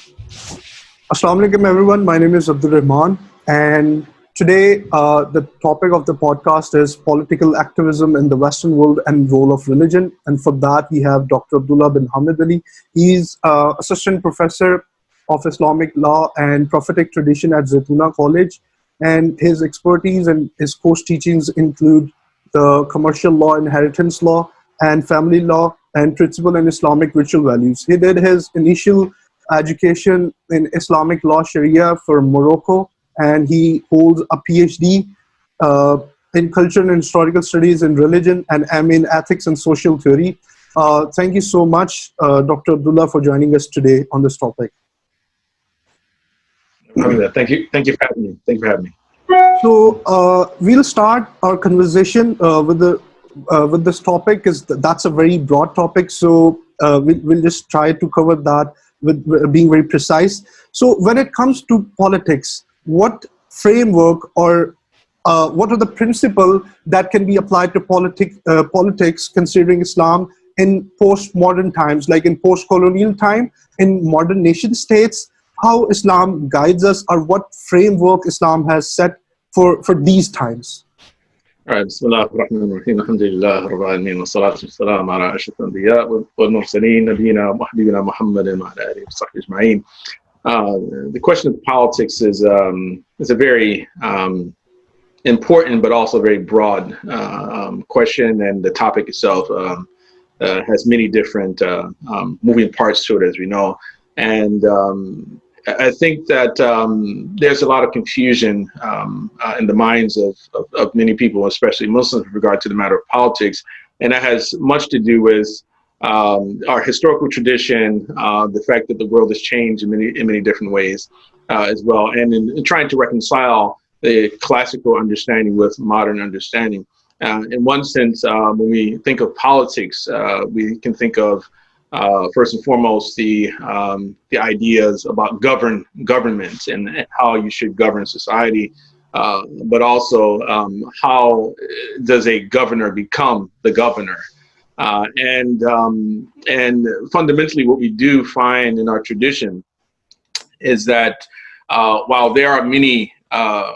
Assalamu alaikum, everyone. My name is Abdullah, and today the topic of the podcast is political activism in the Western world and role of religion. And for that, we have Dr. Abdullah bin Hamid Ali. He's assistant professor of Islamic law and prophetic tradition at Zaytuna College, and his expertise and his course teachings include the commercial law, inheritance law, and family law, and principle and Islamic ritual values. He did his initial education in Islamic law Sharia for Morocco, and he holds a PhD in cultural and historical studies in religion and MA in ethics and social theory. Thank you so much, Dr. Abdullah, for joining us today on this topic. Thank you for having me. Thank you for having me. So we'll start our conversation with this topic, because that's a very broad topic. So we'll just try to cover that with being very precise. So when it comes to politics, what framework or what are the principles that can be applied to politics considering Islam in post-modern times, like in post-colonial time, in modern nation states, how Islam guides us, or what framework Islam has set for these times? All right. Bismillah ar-Rahman ar-Rahim. Alhamdulillah Rabbil Alameen. Wa salatu wa-salam ala ashraf al-anbiya wal-mursaleen nabiyina wa habibina Muhammadin wa ala alihi wa sahbihi ajma'in. The question of politics is a very important but also very broad question, and the topic itself has many different moving parts to it, as we know. And I think that there's a lot of confusion in the minds of many people, especially Muslims, with regard to the matter of politics. And that has much to do with our historical tradition, the fact that the world has changed in many different ways as well, and in trying to reconcile the classical understanding with modern understanding. In one sense, when we think of politics, we can think of first and foremost, the ideas about government and how you should govern society, but also how does a governor become the governor? And fundamentally, what we do find in our tradition is that while there are many,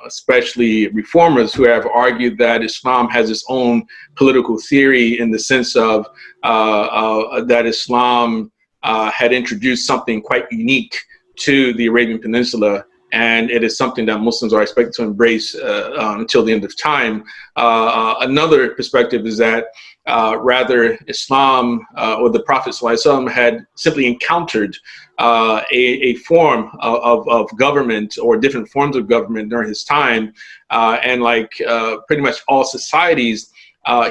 especially reformers, who have argued that Islam has its own political theory in the sense of that Islam had introduced something quite unique to the Arabian Peninsula, and it is something that Muslims are expected to embrace until the end of time. Another perspective is that rather Islam or the Prophet ﷺ had simply encountered a form of government, or different forms of government during his time, and like pretty much all societies,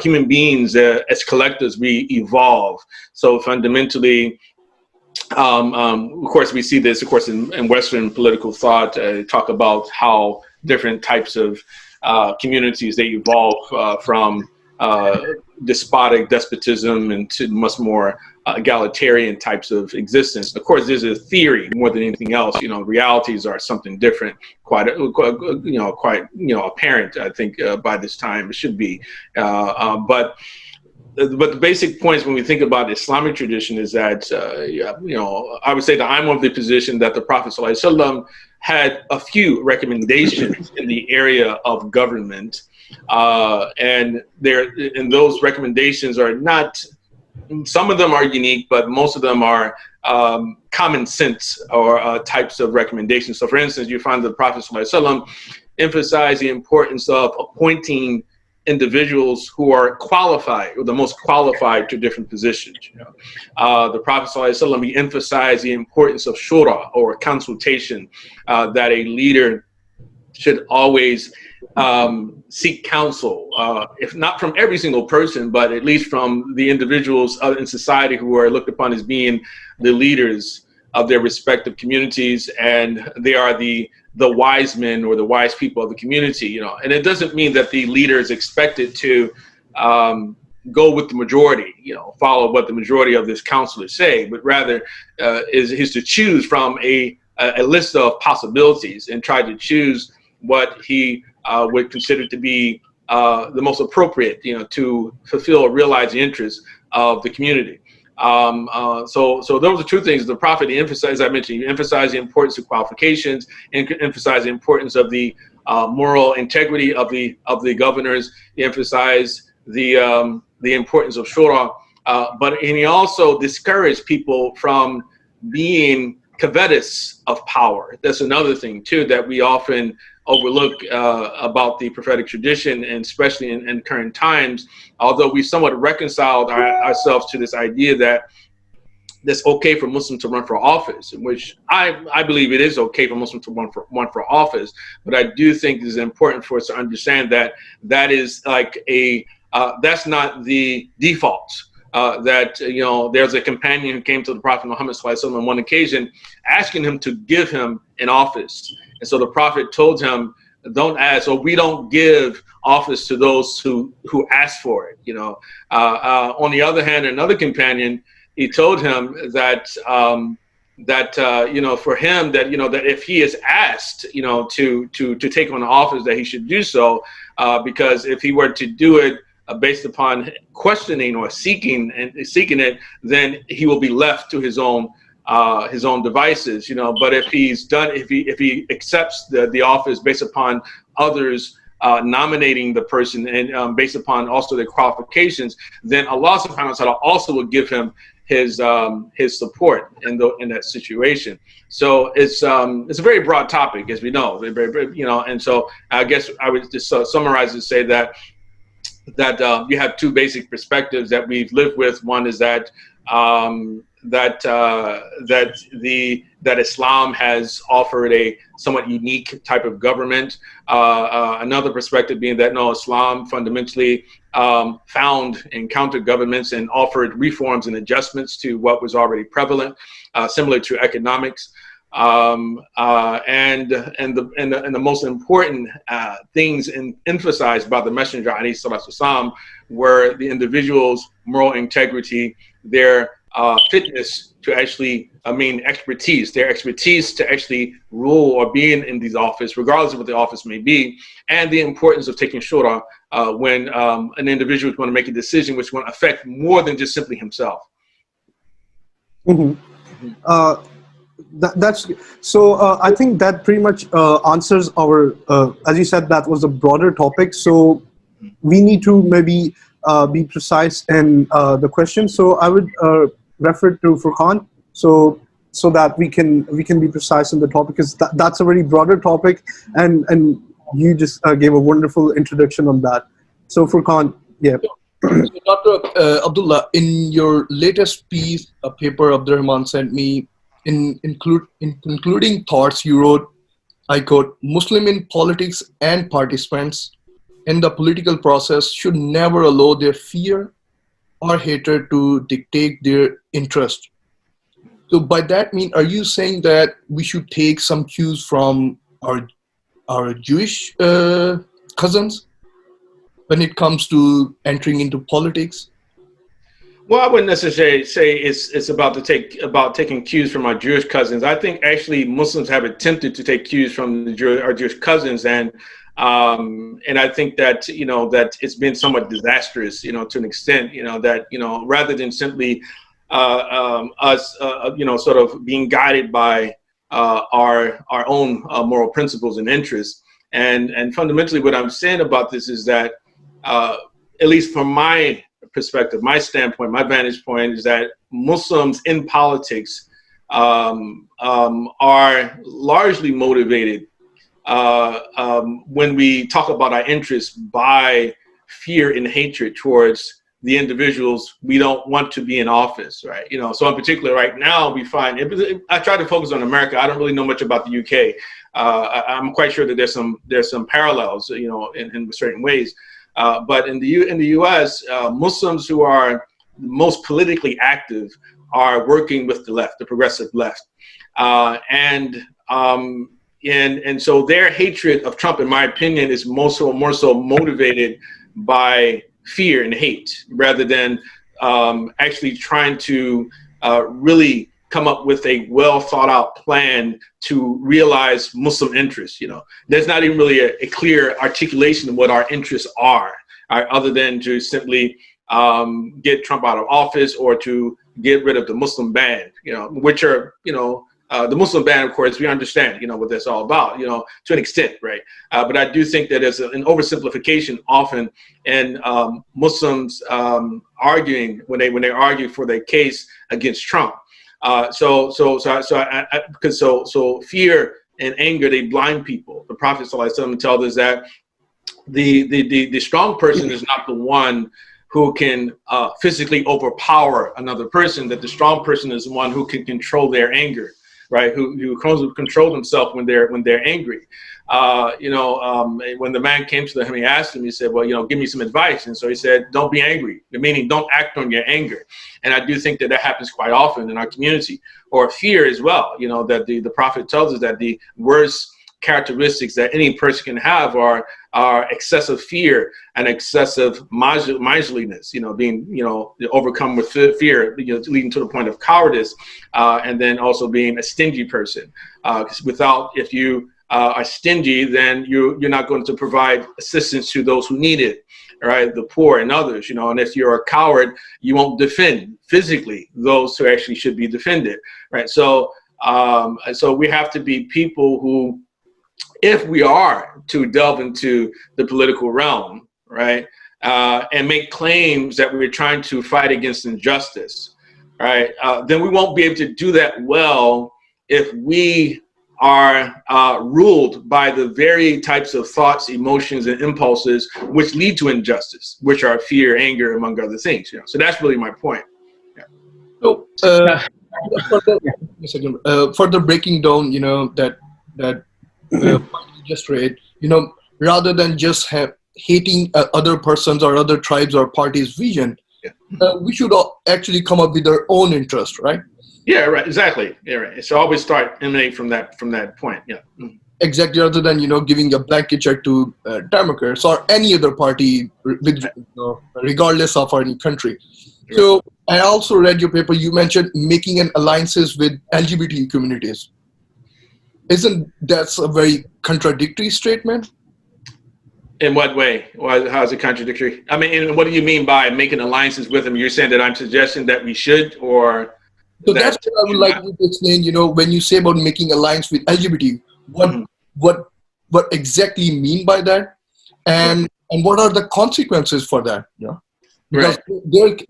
human beings as collectives, we evolve. So fundamentally, of course, we see this, of course, in Western political thought, talk about how different types of communities, they evolve from despotism into much more egalitarian types of existence. Of course, there's a theory more than anything else. You know, realities are something different, quite apparent. I think by this time it should be, but the basic points when we think about Islamic tradition is that, I would say that I'm of the position that the Prophet ﷺ had a few recommendations in the area of government, and those recommendations are not. Some of them are unique, but most of them are common sense or types of recommendations. So, for instance, you find the Prophet ﷺ emphasize the importance of appointing individuals who are qualified, or the most qualified, to different positions. The Prophet ﷺ emphasized the importance of shura, or consultation, that a leader should always seek counsel, if not from every single person, but at least from the individuals in society who are looked upon as being the leaders of their respective communities, and they are the wise men or the wise people of the community. And it doesn't mean that the leader is expected to go with the majority, follow what the majority of this counselors say, but rather is to choose from a list of possibilities and try to choose what he would consider to be the most appropriate, to fulfill or realize the interests of the community. So those are two things. The Prophet, he emphasized, as I mentioned, he emphasized the importance of qualifications, and emphasized the importance of the moral integrity of the governors. He emphasized the importance of shura, and he also discouraged people from being covetous of power. That's another thing too that we often overlook about the prophetic tradition, and especially in current times. Although we somewhat reconciled ourselves to this idea that it's okay for Muslims to run for office, in which I believe it is okay for Muslims to run for office. But I do think it's important for us to understand that that is like that's not the default. That there's a companion who came to the Prophet Muhammad on one occasion, asking him to give him an office, and so the Prophet told him, "Don't ask, or we don't give office to those who ask for it." On the other hand, another companion, he told him that for him that if he is asked to take on the office, that he should do so, because if he were to do it based upon questioning or seeking it, then he will be left to his own devices. But if he accepts the office based upon others nominating the person, and based upon also their qualifications, then Allah subhanahu wa ta'ala also will give him his support in that situation. So it's a very broad topic, as we know, and so I guess I would just summarize and say that you have two basic perspectives that we've lived with. One is that Islam has offered a somewhat unique type of government. Another perspective being that no, Islam fundamentally found and countered governments and offered reforms and adjustments to what was already prevalent, similar to economics. And the most important things emphasized by the Messenger ﷺ were the individual's moral integrity, their fitness to actually, their expertise to actually rule or be in these office, regardless of what the office may be, and the importance of taking shura when an individual is going to make a decision which will affect more than just simply himself. Mm-hmm. That's so. I think that pretty much answers our. As you said, that was a broader topic. So we need to maybe be precise in the question. So I would refer to Furqan, so that we can be precise in the topic, because that's a very broader topic, and you just gave a wonderful introduction on that. So Furqan, yeah. So Dr. Abdullah, in your latest piece, a paper Abdurrahman sent me, in concluding thoughts, you wrote, I quote, "Muslim in politics and participants in the political process should never allow their fear or hatred to dictate their interest." So by that mean, are you saying that we should take some cues from our Jewish cousins when it comes to entering into politics? Well, I wouldn't necessarily say it's about taking cues from our Jewish cousins. I think actually Muslims have attempted to take cues from our Jewish cousins, and I think that that it's been somewhat disastrous, to an extent, that rather than simply us sort of being guided by our own moral principles and interests, and fundamentally what I'm saying about this is that at least from my perspective, my standpoint, my vantage point is that Muslims in politics are largely motivated when we talk about our interests by fear and hatred towards the individuals we don't want to be in office, right? So in particular right now we find, I try to focus on America. I don't really know much about the UK. I'm quite sure that there's some parallels, in certain ways. But in the U.S., Muslims who are most politically active are working with the left, the progressive left, and so their hatred of Trump, in my opinion, is more so motivated by fear and hate, rather than actually trying to really come up with a well thought out plan to realize Muslim interests. There's not even really a clear articulation of what our interests are, other than to simply get Trump out of office or to get rid of the Muslim ban, which are, the Muslim ban, of course, we understand, what that's all about, to an extent, right? But I do think that there's an oversimplification often in Muslims arguing when they argue for their case against Trump. So fear and anger, they blind people. The Prophet ﷺ tells us that the strong person is not the one who can physically overpower another person, that the strong person is the one who can control their anger, right? Who control themselves when they're angry. When the man came to him, he asked him, he said, well, give me some advice. And so he said, don't be angry, meaning don't act on your anger. And I do think that happens quite often in our community. Or fear as well, that the Prophet tells us that the worst characteristics that any person can have are excessive fear and excessive miserliness, being, overcome with fear, leading to the point of cowardice, and then also being a stingy person. If you are stingy, then you're not going to provide assistance to those who need it, right? The poor and others, and if you're a coward, you won't defend physically those who actually should be defended, right? So we have to be people who, if we are to delve into the political realm, right, and make claims that we're trying to fight against injustice, right, then we won't be able to do that well if we are ruled by the very types of thoughts, emotions, and impulses which lead to injustice, which are fear, anger, among other things. So that's really my point. Yeah. So, further breaking down, that you just read, rather than just hating other persons or other tribes or parties' vision, we should actually come up with our own interest, right? Yeah, right. Exactly. Yeah, right. So always emanate from that point. Yeah. Exactly. Rather than giving a blanket check to Democrats or any other party, regardless of any country. Right. So I also read your paper. You mentioned making an alliances with LGBT communities. Isn't that a very contradictory statement? In what way? How is it contradictory? I mean, what do you mean by making alliances with them? You're saying that I'm suggesting that we should, or? So that's what I would like you to explain, when you say about making alliance with LGBT, what exactly you mean by that? And what are the consequences for that? Yeah. Because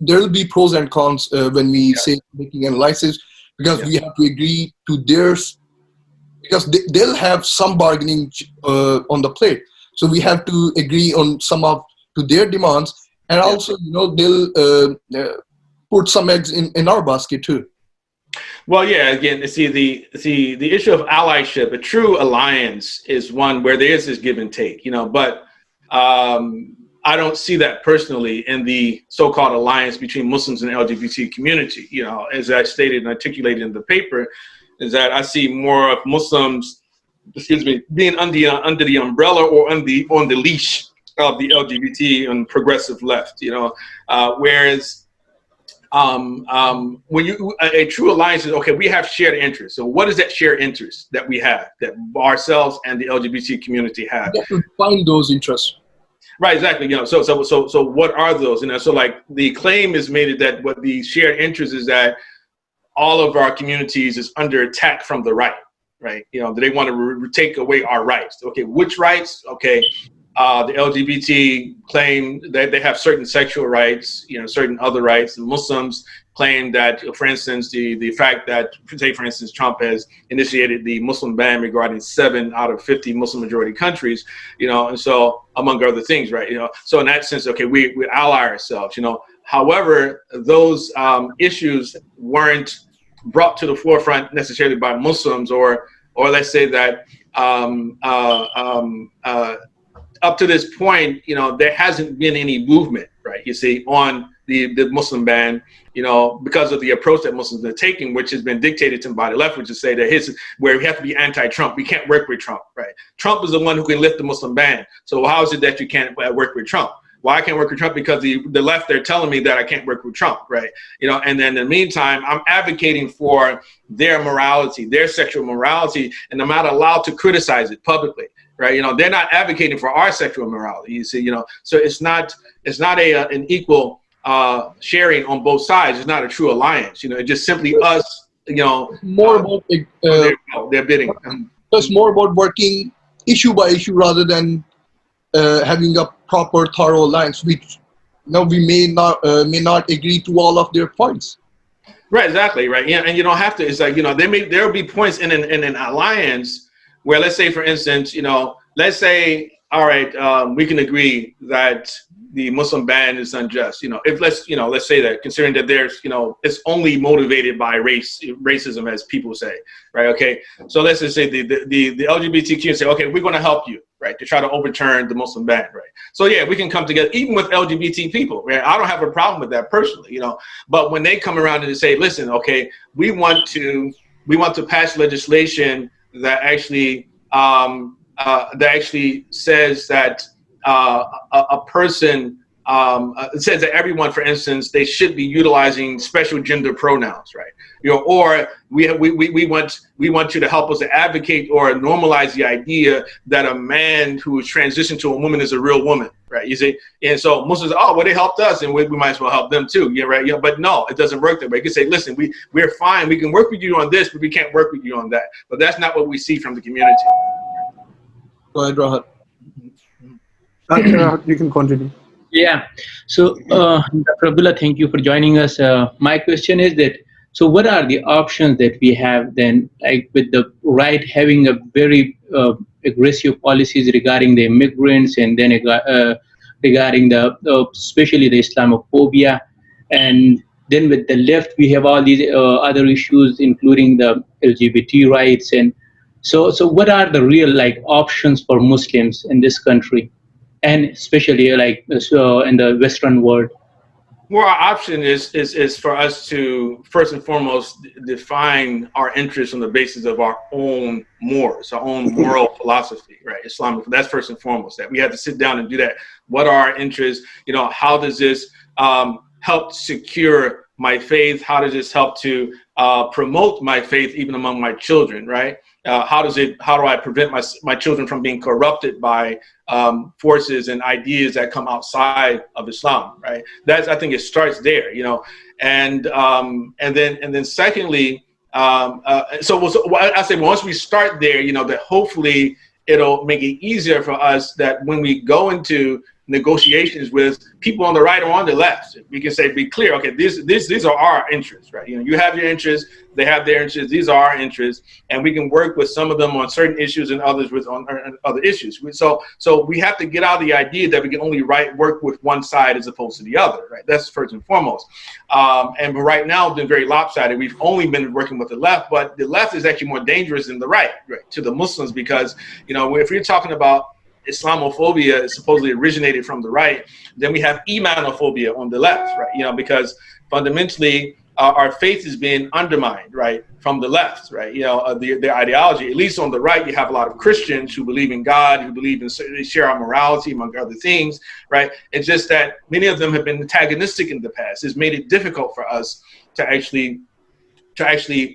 there will be pros and cons when we say making alliances, because we have to agree to theirs, because they'll have some bargaining on the plate. So we have to agree on to their demands, and also, they'll put some eggs in our basket too. Well, yeah, again, see the issue of allyship, a true alliance is one where there is this give and take, but I don't see that personally in the so-called alliance between Muslims and the LGBT community. As I stated and articulated in the paper, is that I see more of Muslims, being under the umbrella or on the leash of the LGBT and progressive left. Whereas when a true alliance is, okay, we have shared interests. So what is that shared interest that we have, that ourselves and the LGBT community have? You have to find those interests. Right, exactly. So what are those? So like the claim is made that what the shared interest is that all of our communities is under attack from the right, they want to take away our rights. Okay, which rights? Okay, the LGBT claim that they have certain sexual rights, certain other rights. And Muslims claim that, for instance, the fact that, say, for instance, Trump has initiated the Muslim ban regarding 7 out of 50 Muslim majority countries, and so among other things, right? So in that sense, okay, we ally ourselves, However, those issues weren't brought to the forefront necessarily by Muslims, or let's say that up to this point, there hasn't been any movement, right? You see, on the Muslim ban, because of the approach that Muslims are taking, which has been dictated to them by the left, which is say that where we have to be anti-Trump. We can't work with Trump, right? Trump is the one who can lift the Muslim ban. So how is it that you can't work with Trump? Well, I can't work with Trump because the left, they're telling me that I can't work with Trump, right? And then in the meantime, I'm advocating for their morality, their sexual morality, and I'm not allowed to criticize it publicly, right? They're not advocating for our sexual morality, you see, so it's not an equal sharing on both sides is not a true alliance. You know, it's just simply us. You know, More about they're bidding. it's more about working issue by issue rather than having a proper thorough alliance, which we may not agree to all of their points. Right, exactly, right. Yeah, and you don't have to. It's like, you know, there'll be points in an alliance where, let's say, for instance, you know, let's say, all right, we can agree that the Muslim ban is unjust. You know, if let's say that, considering that there's, you know, it's only motivated by racism, as people say, right? Okay, so let's just say the LGBTQ say, okay, we're going to help you, right, to try to overturn the Muslim ban, right? So yeah, we can come together, even with LGBT people, right? I don't have a problem with that personally, you know. But when they come around and say, listen, okay, we want to pass legislation that actually says that a person it says that everyone, for instance, they should be utilizing special gender pronouns, right? You know, or we want you to help us to advocate or normalize the idea that a man who is transitioned to a woman is a real woman, right? You see, and so Muslims, oh, well, they helped us, and we might as well help them too, yeah, right? Yeah, but no, it doesn't work that way. You can say, listen, we're fine, we can work with you on this, but we can't work with you on that. But that's not what we see from the community. Go ahead, Rahat. You can continue. Yeah. So, Dr. Abdullah, thank you for joining us. My question is that, so what are the options that we have then, like with the right having a very aggressive policies regarding the immigrants, and then regarding especially the Islamophobia, and then with the left we have all these other issues, including the LGBT rights, and so what are the real options for Muslims in this country? And especially in the Western world? Well, our option is for us to first and foremost define our interests on the basis of our own mores, our own moral philosophy, right? Islamic. That's first and foremost. That we have to sit down and do that. What are our interests? You know, how does this help secure my faith? How does this help to promote my faith even among my children, right? How do I prevent my children from being corrupted by forces and ideas that come outside of Islam, right? I think it starts there, you know, and then secondly, I say once we start there, you know, that hopefully it'll make it easier for us that when we go into negotiations with people on the right or on the left, we can say, be clear, okay, these are our interests, right? You know, you have your interests, they have their interests, these are our interests, and we can work with some of them on certain issues and others on other issues. So we have to get out of the idea that we can only work with one side as opposed to the other, right? That's first and foremost. And right now, it's been very lopsided. We've only been working with the left, but the left is actually more dangerous than the right to the Muslims, because, you know, if you're talking about Islamophobia is supposedly originated from the right, then we have imanophobia on the left, right? You know, because fundamentally our faith is being undermined, right, from the left, right? You know, their ideology. At least on the right, you have a lot of Christians who believe in God, who believe in, they share our morality, among other things, right? It's just that many of them have been antagonistic in the past. It's made it difficult for us to actually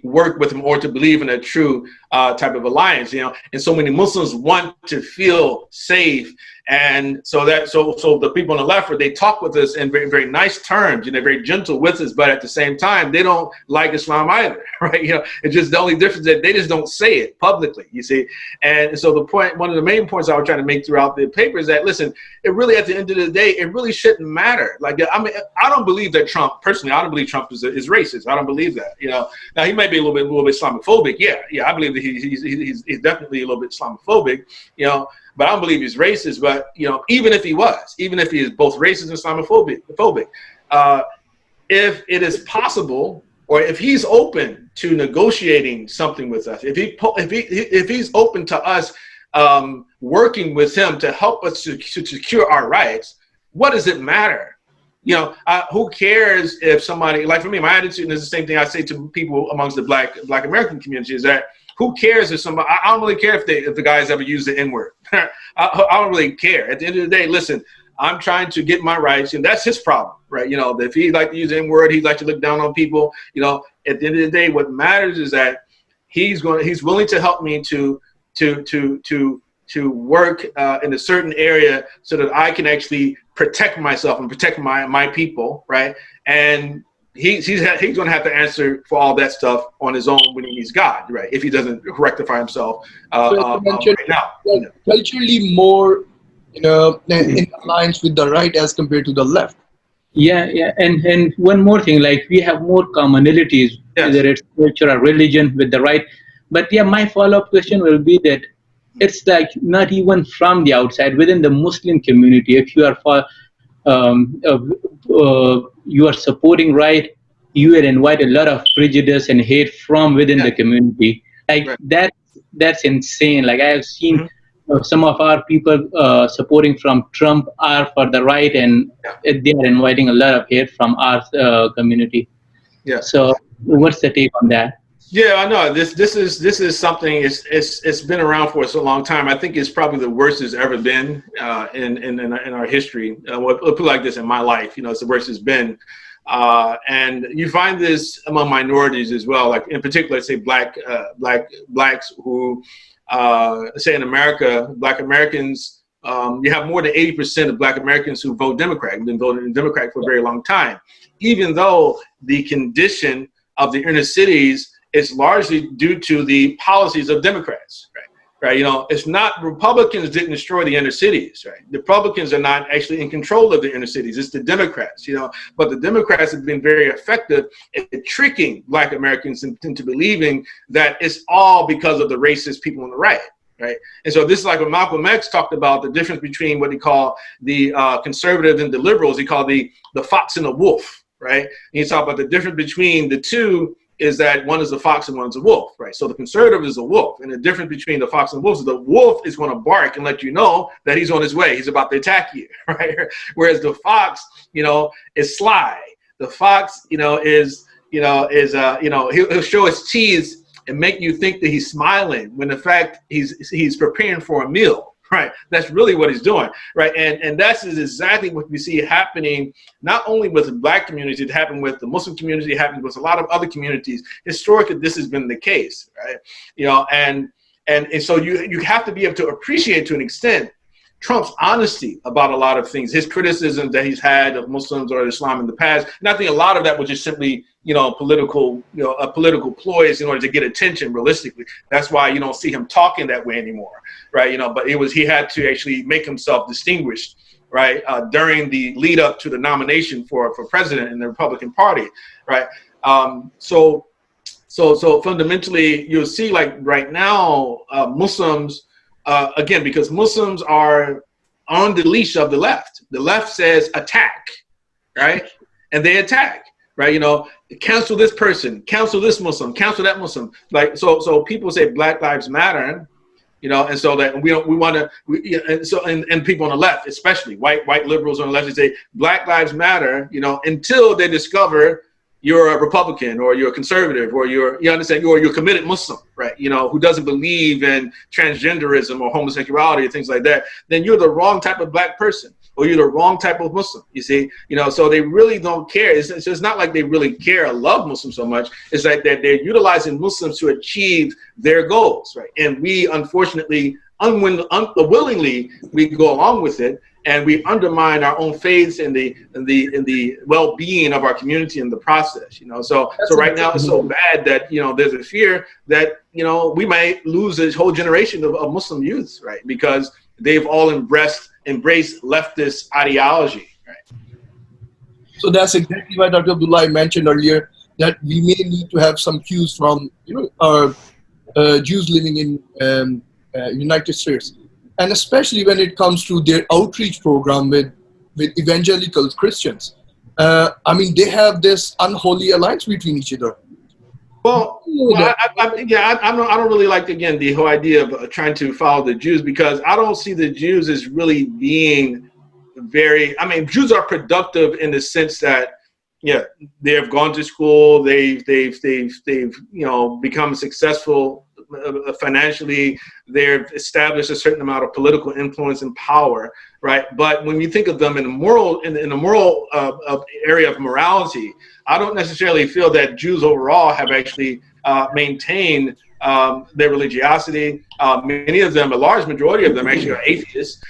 work with them or to believe in a true type of alliance, you know. And so many Muslims want to feel safe, and so the people on the left, they talk with us in very, very nice terms, you know, very gentle with us, but at the same time they don't like Islam either, right? You know, it's just the only difference that they just don't say it publicly, you see. And so one of the main points I was trying to make throughout the paper is that, listen, it really, at the end of the day, it really shouldn't matter. Like, I mean, I don't believe that Trump, personally, I don't believe Trump is racist. I don't believe that, you know. Now, he may be a little bit Islamophobic. Yeah, I believe that he's definitely a little bit Islamophobic, you know, but I don't believe he's racist. But, you know, even if he is both racist and Islamophobic, if it is possible, or if he's open to negotiating something with us, if he's open to us working with him to help us to secure our rights, what does it matter? You know, who cares if somebody, like for me, my attitude, and it's the same thing I say to people amongst the Black American community, is that who cares if somebody, I don't really care if the guys ever use the N-word. I don't really care. At the end of the day, listen, I'm trying to get my rights, and that's his problem, right? You know, if he like to use the N-word, he'd like to look down on people. You know, at the end of the day, what matters is that he's willing to help me to work in a certain area so that I can actually protect myself and protect my people, right? And he's going to have to answer for all that stuff on his own when he meets God, right? If he doesn't rectify himself right now. Like, culturally more, in alliance with the right as compared to the left. Yeah, and one more thing, like we have more commonalities, Yes. whether it's culture or religion with the right. But yeah, my follow-up question will be that it's like not even from the outside, within the Muslim community, if you are you are supporting right, you will invite a lot of prejudice and hate from within the community. Like Right. that's insane. Like I have seen Mhm. some of our people supporting from Trump are for the right, and they are inviting a lot of hate from our community. Yeah. So what's the take on that? Yeah, I know. This is something. It's been around for us a long time. I think it's probably the worst it's ever been in our history. We'll put it like this: in my life, it's the worst it's been. And you find this among minorities as well. Like in particular, say blacks who, say in America, Black Americans. You have more than 80% of Black Americans who vote Democrat and been voting Democrat for a very long time, even though the condition of the inner cities is largely due to the policies of Democrats, right? It's not Republicans didn't destroy the inner cities, right? The Republicans are not actually in control of the inner cities. It's the Democrats, but the Democrats have been very effective at tricking Black Americans into believing that it's all because of the racist people on the right. Right. And so this is like when Malcolm X talked about the difference between what he called the conservatives and the liberals. He called the fox and the wolf. Right. And he talked about the difference between the two is that one is a fox and one is a wolf. Right. So the conservative is a wolf. And the difference between the fox and the wolf is the wolf is going to bark and let you know that he's on his way. He's about to attack you. Right. Whereas the fox, is sly. The fox, he'll show his teeth and make you think that he's smiling when in fact he's preparing for a meal, right? That's really what he's doing, right? And that's exactly what we see happening, not only with the Black community, it happened with the Muslim community, it happened with a lot of other communities. Historically, this has been the case, right? And so you have to be able to appreciate to an extent Trump's honesty about a lot of things, his criticism that he's had of Muslims or Islam in the past. And I think a lot of that was just simply, political ploys in order to get attention realistically. That's why you don't see him talking that way anymore, right? But he had to actually make himself distinguished, right? During the lead up to the nomination for president in the Republican Party, right? So fundamentally, you'll see like right now, Muslims, again, because Muslims are on the leash of the left. The left says attack, right? And they attack, right? Cancel this person, cancel this Muslim, cancel that Muslim. Like so people say Black Lives Matter, and so that we want to, and people on the left, especially white liberals on the left, they say Black Lives Matter, until they discover you're a Republican or you're a conservative or you're a committed Muslim, right? Who doesn't believe in transgenderism or homosexuality or things like that, then you're the wrong type of Black person or you're the wrong type of Muslim, you see? So they really don't care. It's not like they really care or love Muslims so much. It's like that they're utilizing Muslims to achieve their goals, right? And we, unfortunately, unwillingly, we go along with it. And we undermine our own faith in the well-being of our community in the process, So right now it's so bad that there's a fear that we might lose this whole generation of Muslim youths, right? Because they've all embraced leftist ideology, right? So that's exactly why Dr. Abdullah mentioned earlier that we may need to have some cues from our Jews living in United States. And especially when it comes to their outreach program with evangelical Christians. They have this unholy alliance between each other. Well, I don't really like, again, the whole idea of trying to follow the Jews, because I don't see the Jews as really being Jews are productive in the sense that, they have gone to school, they've become successful financially, they've established a certain amount of political influence and power, right? But when you think of them in the moral area of morality, I don't necessarily feel that Jews overall have actually maintained their religiosity. Many of them, a large majority of them, actually are atheists.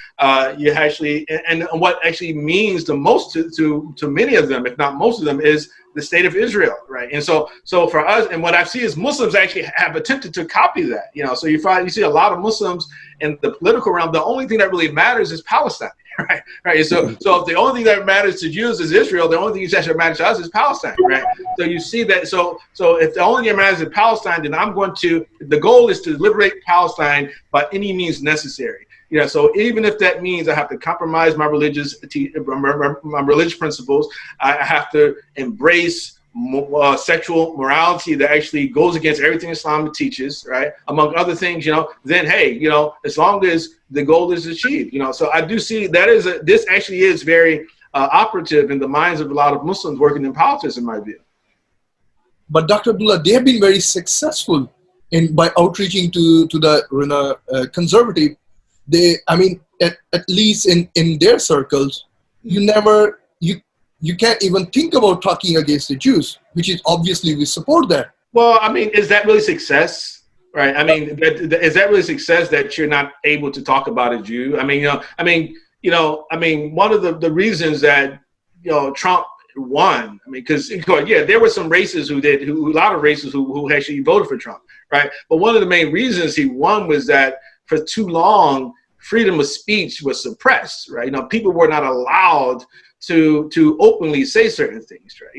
You actually, and what actually means the most to many of them, if not most of them, is the state of Israel, right? And so for us, and what I see is Muslims actually have attempted to copy that. So you see a lot of Muslims in the political realm. The only thing that really matters is Palestine. Right. So if the only thing that matters to Jews is Israel, the only thing that should matter to us is Palestine. Right. So you see that. So if the only thing that matters is Palestine, then the goal is to liberate Palestine by any means necessary. So even if that means I have to compromise my religious principles, I have to embrace sexual morality that actually goes against everything Islam teaches, right? Among other things, then hey, as long as the goal is achieved, So I do see that this actually is very operative in the minds of a lot of Muslims working in politics, in my view. But Dr. Abdullah, they have been very successful by outreaching to the conservative. At least in their circles, you can't even think about talking against the Jews, which is obviously we support that. Well, is that really success? Right. Is that really success that you're not able to talk about a Jew? One of the reasons that, Trump won, because there were some racists a lot of racists who actually voted for Trump. Right. But one of the main reasons he won was that for too long, freedom of speech was suppressed. Right. People were not allowed to openly say certain things, right?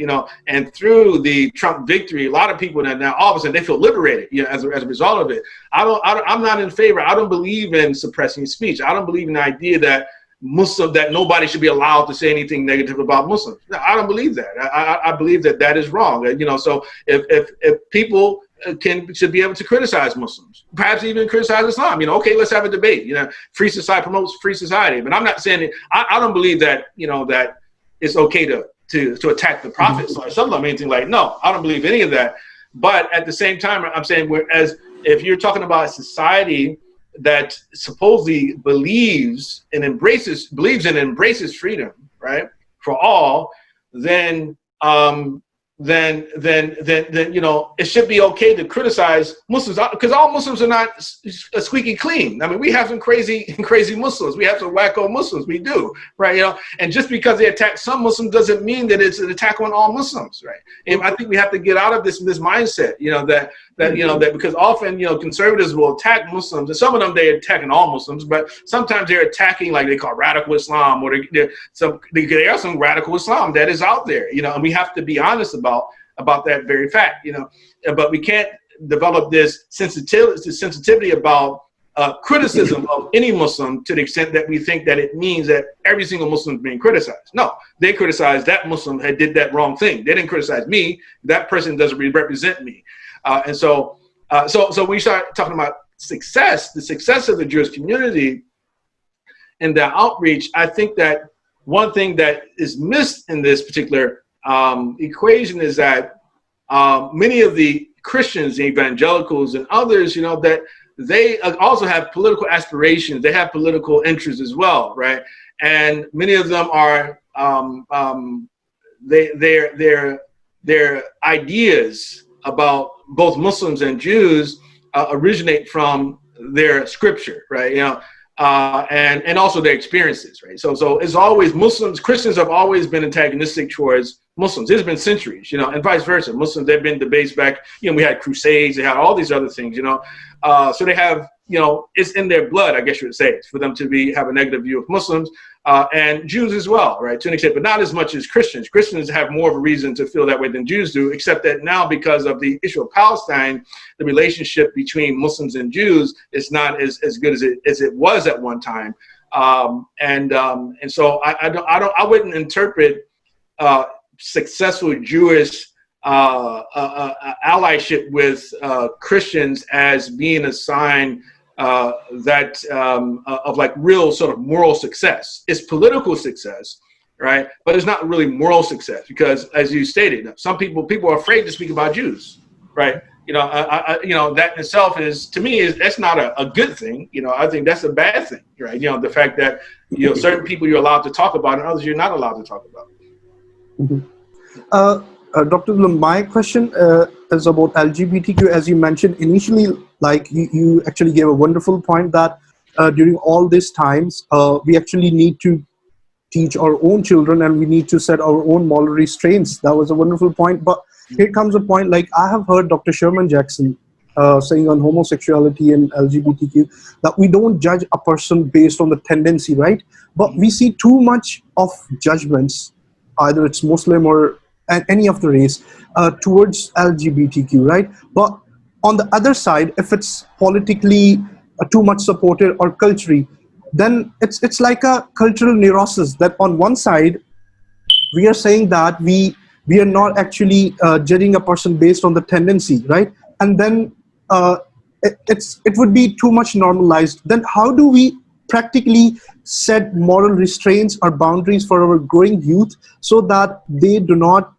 And through the Trump victory, a lot of people now all of a sudden they feel liberated, as a result of it. I'm not in favor. I don't believe in suppressing speech. I don't believe in the idea that nobody should be allowed to say anything negative about Muslims. No, I don't believe that. I believe that is wrong. So if people should be able to criticize Muslims, perhaps even criticize Islam. Okay, let's have a debate. Free society promotes free society, but I'm not saying I don't believe that that it's okay to attack the prophets or something, anything like. No, I don't believe any of that. But at the same time, I'm saying whereas if you're talking about a society that supposedly believes and embraces freedom, right, for all, then it should be okay to criticize Muslims, because all Muslims are not squeaky clean. We have some crazy Muslims. We have some wacko Muslims. We do, right? And just because they attack some Muslims doesn't mean that it's an attack on all Muslims, right? And I think we have to get out of this mindset, that because often, conservatives will attack Muslims, and some of them they're attacking all Muslims, but sometimes they're attacking, like they call radical Islam, or there are some radical Islam that is out there, and we have to be honest about that very fact, but we can't develop this sensitivity about criticism of any Muslim to the extent that we think that it means that every single Muslim is being criticized. No, they criticize that Muslim that did that wrong thing. They didn't criticize me. That person doesn't represent me. And so we start talking about success, the success of the Jewish community and the outreach. I think that one thing that is missed in this particular equation is that many of the Christians, the evangelicals, and others, that they also have political aspirations. They have political interests as well, right? And many of them are their ideas about both Muslims and Jews originate from their scripture, right? And also their experiences, right? So it's always Christians have always been antagonistic towards Muslims. It's been centuries, and vice versa. Muslims, they've been debates back, we had crusades, they had all these other things, so they have, it's in their blood, I guess you would say, for them to have a negative view of Muslims and Jews as well, right, to an extent, but not as much as Christians. Christians have more of a reason to feel that way than Jews do, except that now, because of the issue of Palestine, the relationship between Muslims and Jews is not as good as it was at one time. And so I wouldn't interpret successful Jewish allyship with Christians as being a sign that of like real sort of moral success. It's political success, right? But it's not really moral success, because, as you stated, some people are afraid to speak about Jews, right? That in itself is, to me, that's not a good thing. I think that's a bad thing, right? The fact that certain people you're allowed to talk about and others you're not allowed to talk about. Mm-hmm. Dr. Blum, my question is about LGBTQ. As you mentioned initially, like you actually gave a wonderful point that during all these times, we actually need to teach our own children and we need to set our own moral restraints. That was a wonderful point. But here comes a point, like I have heard Dr. Sherman Jackson saying on homosexuality and LGBTQ that we don't judge a person based on the tendency, right? But we see too much of judgments, either it's Muslim or any of the race, towards LGBTQ, right? But on the other side, if it's politically too much supported or culturally, then it's like a cultural neurosis that on one side we are saying that we are not actually judging a person based on the tendency, right? And then it would be too much normalized. Then how do we practically set moral restraints or boundaries for our growing youth so that they do not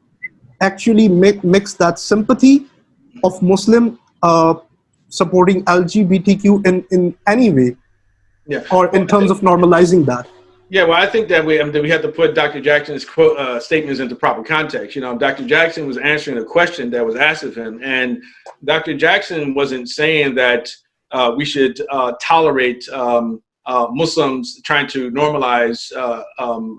actually mix that sympathy of Muslim supporting LGBTQ in any way, Yeah. or in terms of normalizing that? Yeah, well, I think that we have to put Dr. Jackson's statements into proper context. You know, Dr. Jackson was answering a question that was asked of him, and Dr. Jackson wasn't saying that we should tolerate Muslims trying to normalize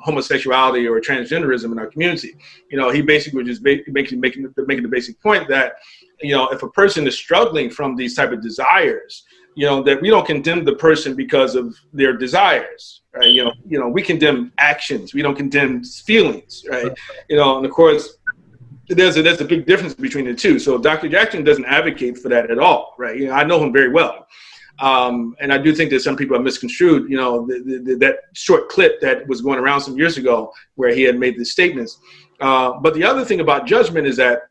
homosexuality or transgenderism in our community. You know, he basically was just making the basic point that, you know, if a person is struggling from these type of desires, you know, that we don't condemn the person because of their desires, right? You know, we condemn actions. We don't condemn feelings, right? You know, and of course, there's a big difference between the two. So Dr. Jackson doesn't advocate for that at all, right? You know, I know him very well. And I do think that some people have misconstrued, you know, that short clip that was going around some years ago where he had made these statements. But the other thing about judgment is that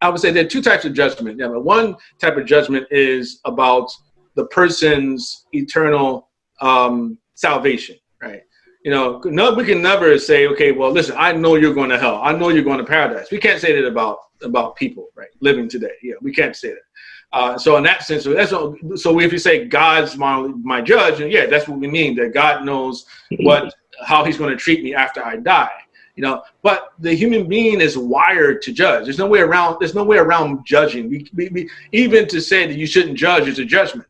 I would say there are two types of judgment. You know, one type of judgment is about the person's eternal salvation, right? You know, no, we can never say, okay, well, listen, I know you're going to hell. I know you're going to paradise. We can't say that about people, right, living today. Yeah, we can't say that. So in that sense, so if you say God's my judge, and yeah, that's what we mean, that God knows how he's going to treat me after I die. You know, but the human being is wired to judge. There's no way around judging. We even to say that you shouldn't judge is a judgment,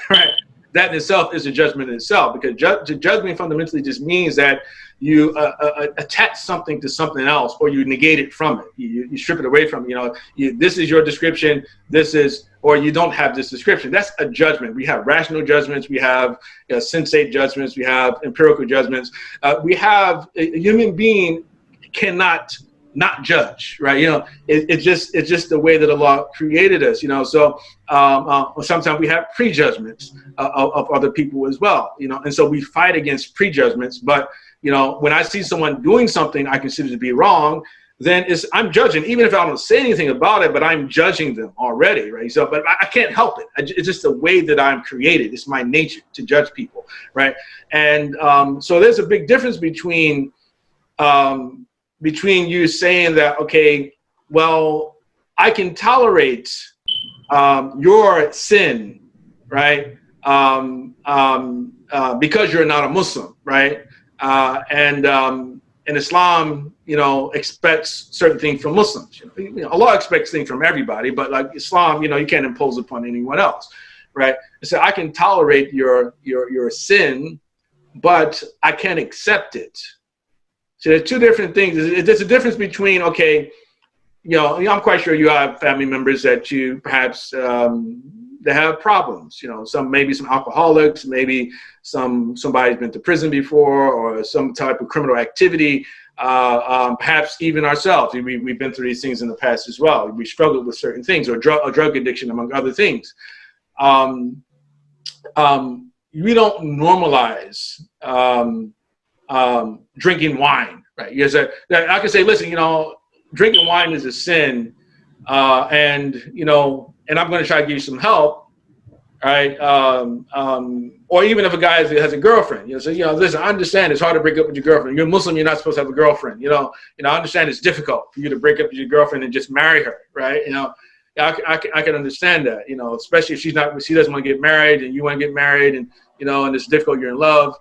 right? That in itself is a judgment in itself, because judgment fundamentally just means that you attach something to something else, or you negate it from it. You strip it away from it. You know, this is your description. Or you don't have this description. That's a judgment. We have rational judgments. We have sensate judgments. We have empirical judgments. We have a human being cannot not judge, right? You know, it's just the way that Allah created us, you know. So sometimes we have prejudgments of other people as well, you know, and so we fight against prejudgments. But you know, when I see someone doing something I consider to be wrong, then I'm judging, even if I don't say anything about it, but I'm judging them already, right? So, but I can't help it. It's just the way that I'm created. It's my nature to judge people, right? And so there's a big difference between you saying that, okay, well, I can tolerate your sin, right? Because you're not a Muslim, right? And Islam, you know, expects certain things from Muslims. You know, Allah expects things from everybody, but like Islam, you know, you can't impose upon anyone else, right? So I can tolerate your sin, but I can't accept it. So there's two different things. There's a difference between, okay, you know, I'm quite sure you have family members that you perhaps they have problems. You know, maybe some alcoholics, maybe somebody's been to prison before, or some type of criminal activity. Perhaps even ourselves, we've been through these things in the past as well. We struggled with certain things, or drug addiction, among other things. We don't normalize drinking wine, right? I can say, listen, you know, drinking wine is a sin, and you know, and I'm going to try to give you some help, right? Or even if a guy has a girlfriend, you know, so, you know, listen, I understand it's hard to break up with your girlfriend. You're a Muslim, you're not supposed to have a girlfriend, you know. I understand it's difficult for you to break up with your girlfriend and just marry her, right? You know, I can understand that, you know, especially if she doesn't want to get married and you want to get married, and you know, and it's difficult, you're in love.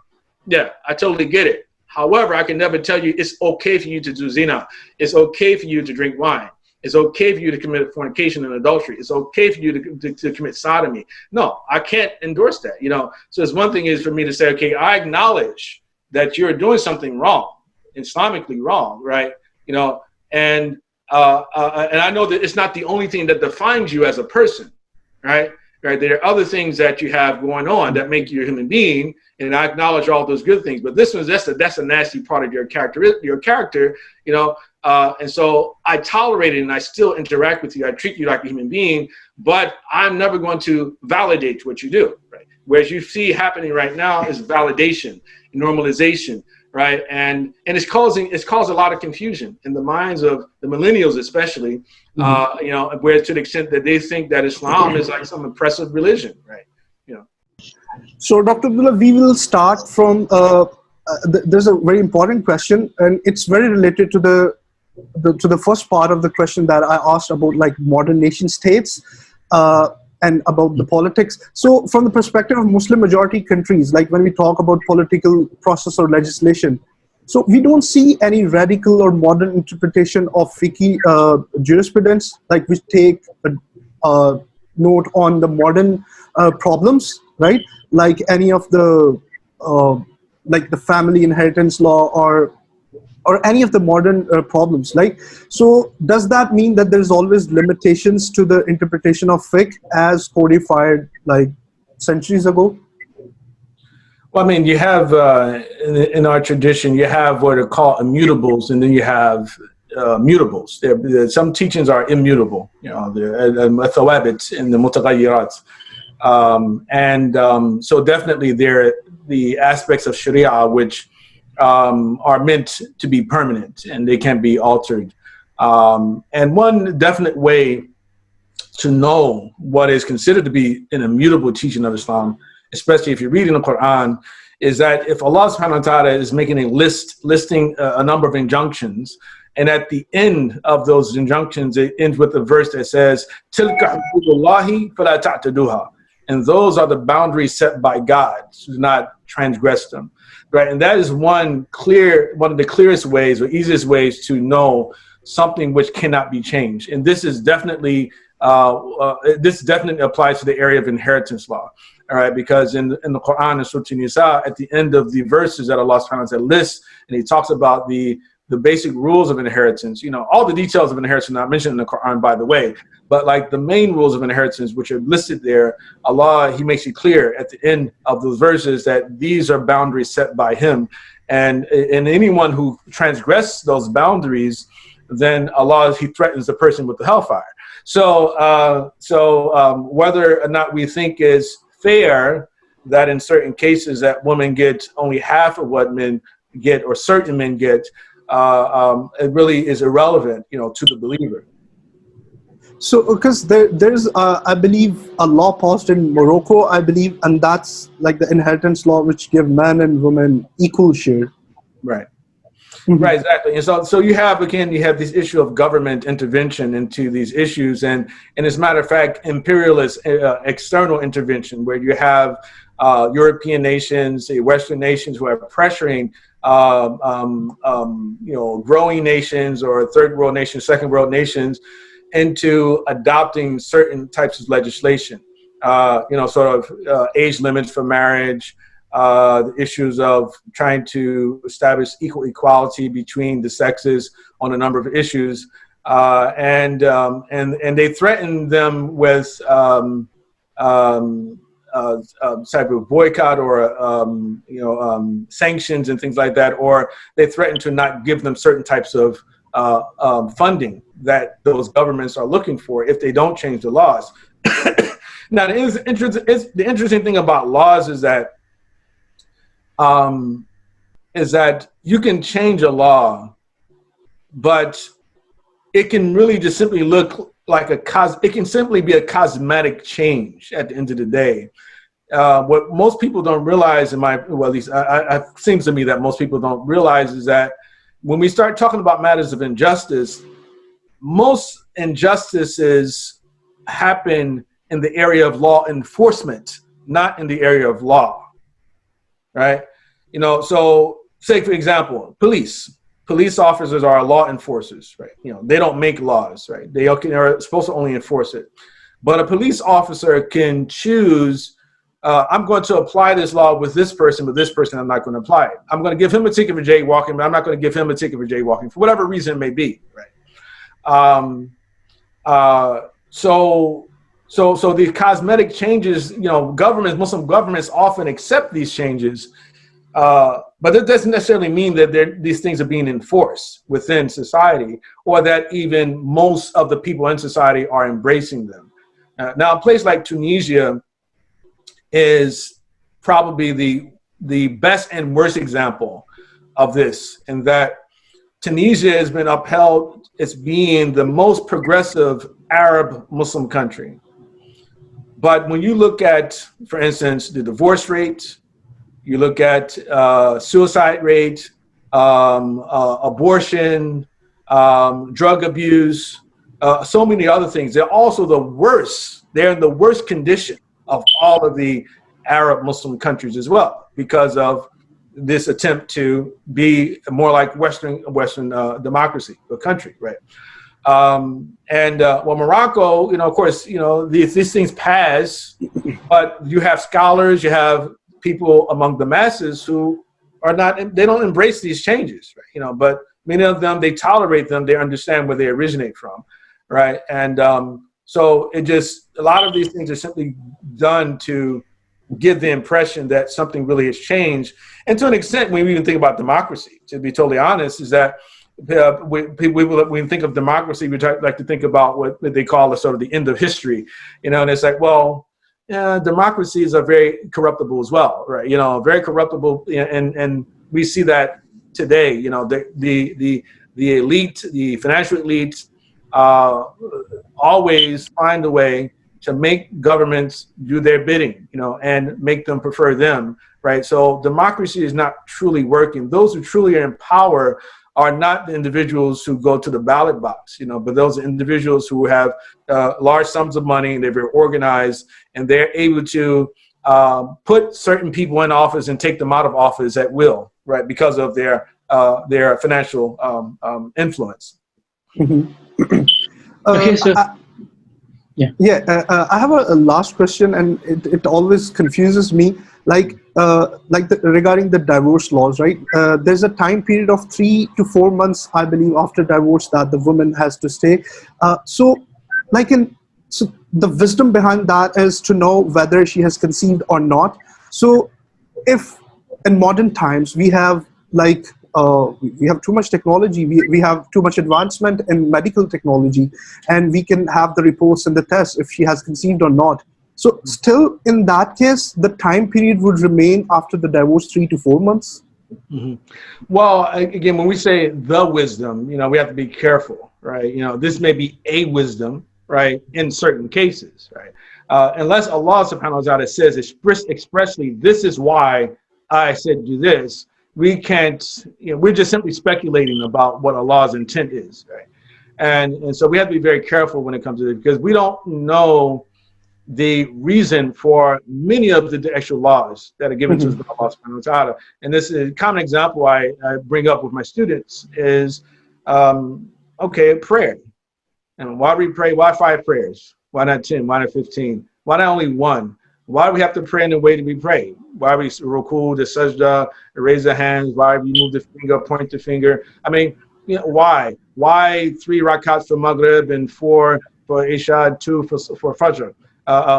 Yeah, I totally get it. However, I can never tell you it's okay for you to do zina. It's okay for you to drink wine. It's okay for you to commit fornication and adultery. It's okay for you to commit sodomy. No, I can't endorse that, you know. So it's one thing is for me to say, okay, I acknowledge that you're doing something wrong, Islamically wrong, right? You know, and I know that it's not the only thing that defines you as a person, right? Right. There are other things that you have going on that make you a human being, and I acknowledge all those good things. But this one's that's a nasty part of your character, you know. And so I tolerate it, and I still interact with you. I treat you like a human being, but I'm never going to validate what you do. Right. Whereas you see happening right now is validation, normalization. Right, and it's caused a lot of confusion in the minds of the millennials, especially, you know, where to the extent that they think that Islam is like some oppressive religion, right? You know. So, Dr. Abdullah, we will start from. There's a very important question, and it's very related to the first part of the question that I asked about, like, modern nation states. And about the politics. So from the perspective of Muslim majority countries, like when we talk about political process or legislation, so we don't see any radical or modern interpretation of Fiqhi jurisprudence, like we take a note on the modern problems, right? Like any of the like the family inheritance law or any of the modern problems. Like, so does that mean that there's always limitations to the interpretation of fiqh as codified like centuries ago? Well, I mean, you have in our tradition, you have what are called immutables, and then you have mutables. Some teachings are immutable, you know, the thawabit and the mutaghayyirat. So definitely there the aspects of Sharia which are meant to be permanent and they can be altered. And one definite way to know what is considered to be an immutable teaching of Islam, especially if you're reading the Quran, is that if Allah subhanahu wa ta'ala is making a listing a number of injunctions, and at the end of those injunctions, it ends with a verse that says, Tilka hududullahi fala ta'taduha. And those are the boundaries set by God, so do not transgress them. Right, and that is one of the clearest ways or easiest ways to know something which cannot be changed. And this is definitely applies to the area of inheritance law. All right, because in the Quran and Surah Nisa, at the end of the verses that Allah subhanahu wa ta'ala lists, and he talks about the basic rules of inheritance, you know, all the details of inheritance are not mentioned in the Quran, by the way, but like the main rules of inheritance, which are listed there, Allah, he makes it clear at the end of those verses that these are boundaries set by him. And anyone who transgresses those boundaries, then Allah, he threatens the person with the hellfire. So whether or not we think is fair that in certain cases that women get only half of what men get or certain men get, it really is irrelevant, you know, to the believer. So because there's I believe a law passed in Morocco, I believe, and that's like the inheritance law which give men and women equal share. Right. Right, exactly. And so you have this issue of government intervention into these issues, and as a matter of fact, imperialist external intervention, where you have European nations, Western nations who are pressuring you know, growing nations or third world nations, second world nations into adopting certain types of legislation, you know, sort of age limits for marriage, the issues of trying to establish equal equality between the sexes on a number of issues, and they threaten them with type of boycott or you know, sanctions and things like that, or they threaten to not give them certain types of funding that those governments are looking for if they don't change the laws. Now, the interesting thing about laws is that you can change a law, but it can really just simply look like it can simply be a cosmetic change at the end of the day. What most people don't realize, at least it seems to me that most people don't realize, is that when we start talking about matters of injustice, most injustices happen in the area of law enforcement, not in the area of law, right? You know, so say for example, police officers are law enforcers, right? You know, they don't make laws, right? They are supposed to only enforce it. But a police officer can choose, I'm going to apply this law with this person, I'm not going to apply it. I'm going to give him a ticket for jaywalking, but I'm not going to give him a ticket for jaywalking for whatever reason it may be, right? So these cosmetic changes, you know, Muslim governments often accept these changes, but it doesn't necessarily mean that these things are being enforced within society, or that even most of the people in society are embracing them. Now, a place like Tunisia is probably the best and worst example of this, in that Tunisia has been upheld as being the most progressive Arab Muslim country. But when you look at, for instance, the divorce rate, you look at suicide rate, abortion, drug abuse, so many other things, they're also the worst. They're in the worst condition of all of the Arab Muslim countries as well, because of this attempt to be more like Western democracy or country, right? Well, Morocco, you know, of course, you know, these things pass, but you have scholars, you have people among the masses who are not, they don't embrace these changes, right? You know, but many of them, they tolerate them, they understand where they originate from, right? And so it just, a lot of these things are simply done to give the impression that something really has changed. And to an extent, when we even think about democracy, to be totally honest, is that when we think of democracy, we like to think about what they call the sort of the end of history, you know, and it's like, well, democracies are very corruptible as well, right? You know, very corruptible, and we see that today. You know, the elite, the financial elite, always find a way to make governments do their bidding, you know, and make them prefer them, right? So democracy is not truly working. Those who truly are in power are not the individuals who go to the ballot box, you know, but those are individuals who have large sums of money, and they're very organized, and they're able to put certain people in office and take them out of office at will, right? Because of their financial influence. Mm-hmm. Okay, so I have a last question, and it always confuses me, regarding the divorce laws, right? There's a time period of 3 to 4 months, I believe, after divorce that the woman has to stay. So the wisdom behind that is to know whether she has conceived or not. So if in modern times we have we have too much technology, we have too much advancement in medical technology, and we can have the reports and the tests if she has conceived or not. So still in that case, the time period would remain after the divorce 3 to 4 months? Mm-hmm. Well, again, when we say the wisdom, you know, we have to be careful, right? You know, this may be a wisdom, right, in certain cases, right? Unless Allah subhanahu wa ta'ala says expressly, this is why I said do this, we can't, you know, we're just simply speculating about what Allah's intent is, right? And so we have to be very careful when it comes to this, because we don't know the reason for many of the actual laws that are given to us by Allah subhanahu wa ta'ala. And this is a common example I bring up with my students is, prayer. And why we pray? Why 5 prayers? Why not 10? Why not 15? Why not only 1? Why do we have to pray in the way that we pray? Why we ruku, the sajda, raise the hands? Why we move the finger, point the finger? I mean, you know, why? Why 3 rakats for Maghrib and 4 for Isha, 2 for Fajr?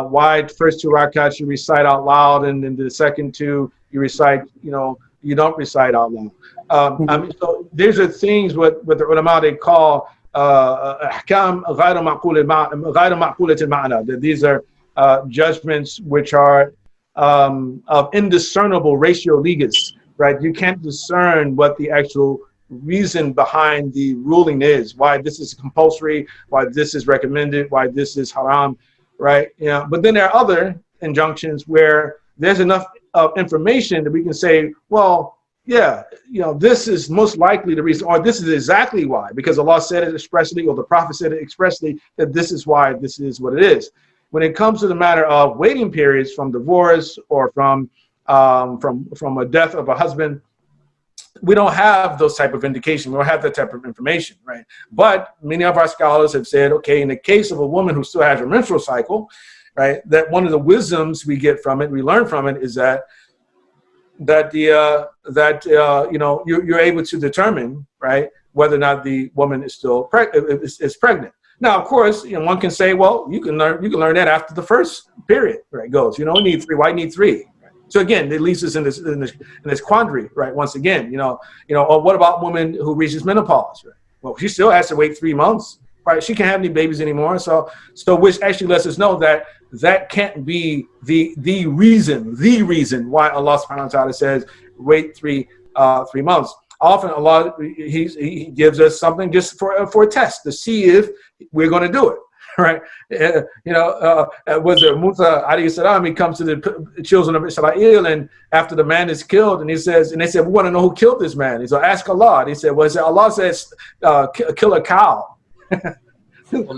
Why the first 2 rakats you recite out loud, and then the second 2 you recite, you know, you don't recite out loud. I mean, so these are things what the ulama they call ahkam ghayr ma'qulat al-ma'na, that these are judgments which are of indiscernible ratio legis, right? You can't discern what the actual reason behind the ruling is, why this is compulsory, why this is recommended, why this is haram, right? Yeah. But then there are other injunctions where there's enough information that we can say, well, yeah, you know, this is most likely the reason, or this is exactly why, because Allah said it expressly, or the Prophet said it expressly, that this is why this is what it is. When it comes to the matter of waiting periods from divorce or from a death of a husband, we don't have those type of indication. We don't have that type of information, right? But many of our scholars have said, okay, in the case of a woman who still has her menstrual cycle, right, that one of the wisdoms we get from it, we learn from it, is that you're able to determine, right, whether or not the woman is still pregnant. Now, of course, one can say, well, you can learn that after the first period, right, goes. You don't need 3. Why need 3? So again, it leaves us in this quandary, right? Once again, or what about women who reaches menopause? Right? Well, she still has to wait 3 months, right? She can't have any babies anymore. So which actually lets us know that can't be the reason why Allah Subhanahu wa Taala says wait 3 months. Often Allah he gives us something just for a test to see if we're going to do it. Right, was it Musa alayhi salam? He comes to the children of Israel, and after the man is killed, and they said, we want to know who killed this man. He said, ask Allah. And he said, well, Allah says, kill a cow.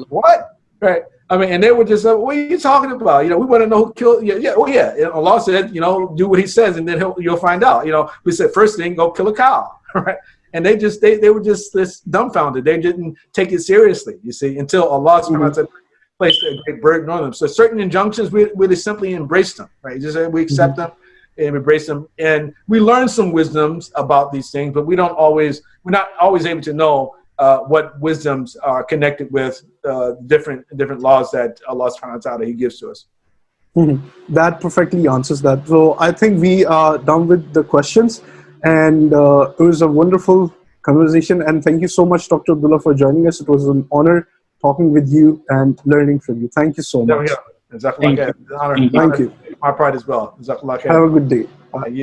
What? Right? I mean, and they were just, what are you talking about? We want to know who killed. Yeah. Oh yeah. And Allah said, do what He says, and then you'll find out. We said first thing, go kill a cow. Right? And they were just this dumbfounded. They didn't take it seriously, you see, until Allah placed a great burden on them. So certain injunctions, we simply embrace them, right? Just we accept them and embrace them. And we learn some wisdoms about these things, but we're not always able to know what wisdoms are connected with different laws that Allah subhanahu wa ta'ala He gives to us. That perfectly answers that. So I think we are done with the questions. And it was a wonderful conversation. And thank you so much, Dr. Abdullah, for joining us. It was an honor talking with you and learning from you. Thank you so much. Thank you. Thank you. My pride as well. Have a good day. You